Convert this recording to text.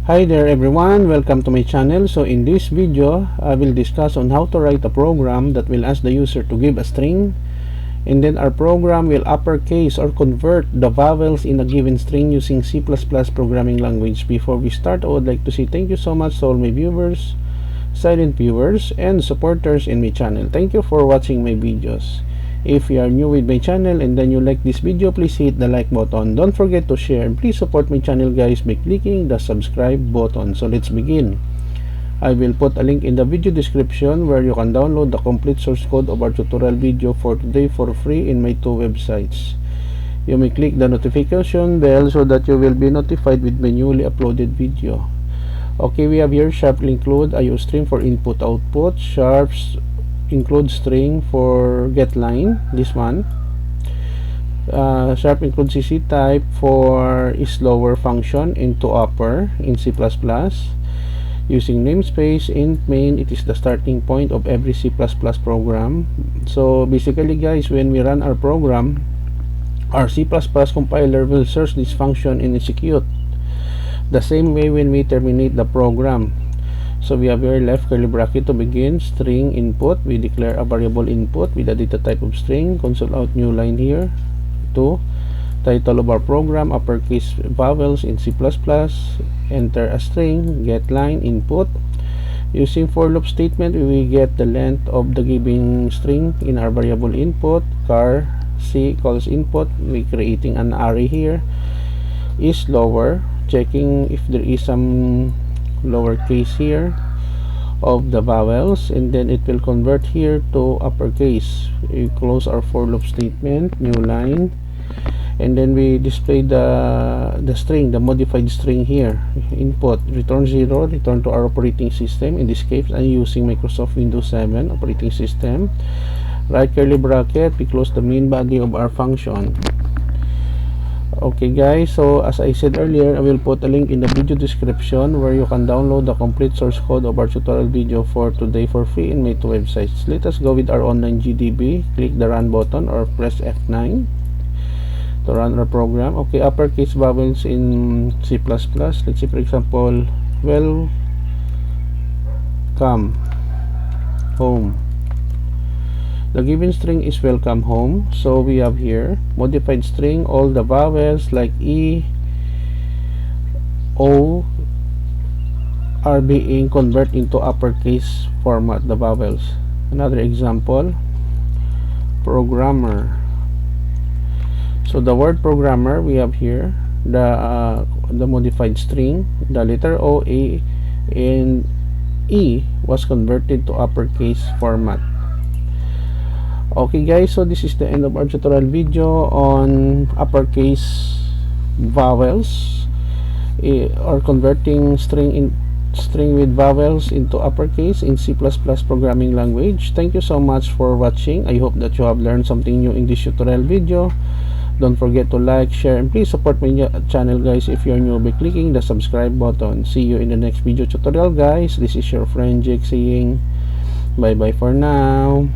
Hi there everyone, welcome to my channel. So in this video, I will discuss on how to write a program that will ask the user to give a string, and then our program will uppercase or convert the vowels in a given string using C++ programming language. Before we start, I would like to say thank you so much to all my viewers, silent viewers, and supporters in my channel. Thank you for watching my videos. If you are new with my channel and then you like this video, please hit the like button. Don't forget to share, and please support my channel guys by clicking the subscribe button. So let's begin. I will put a link in the video description where you can download the complete source code of our tutorial video for today for free in my two websites. You may click the notification bell so that you will be notified with my newly uploaded video. Okay, we have here sharp include IOString for input output, sharps include string for get line, this one, sharp include cc type for is lower function into upper in C++, using namespace int main. It is the starting point of every C++ program. So basically guys, when we run our program, our C++ compiler will search this function and execute the same way when we terminate the program. So we have here left curly bracket to begin string input. We declare a variable input with a data type of string. Console out new line here. 2. Title of our program uppercase vowels in C++. Enter a string. Get line input. Using for loop statement, we will get the length of the given string in our variable input. Char C equals input. We creating an array here. Is lower, checking if there is some lowercase here of the vowels, and then it will convert here to uppercase. We close our for loop statement, new line, and then we display the string, the modified string here. Input return 0, return to our operating system. In this case I'm using Microsoft Windows 7 operating system. Right curly bracket, we close the main body of our function. Okay guys, so as I said earlier, I will put a link in the video description where you can download the complete source code of our tutorial video for today for free in my two websites. Let us go with our online GDB. Click the run button or press F9 to run our program. Okay, uppercase vowels in C++. Let's say for example, welcome home. The given string is welcome home. So we have here modified string, all the vowels like E, O are being converted into uppercase format, the vowels. Another example, programmer. So the word programmer, we have here the modified string, the letter O, A, and E was converted to uppercase format. Okay guys, so this is the end of our tutorial video on uppercase vowels or converting string with vowels into uppercase in C++ programming language. Thank you so much for watching. I hope that you have learned something new in this tutorial video. Don't forget to like, share, and please support my channel guys if you're new by clicking the subscribe button. See you in the next video tutorial guys. This is your friend Jake saying bye bye for now.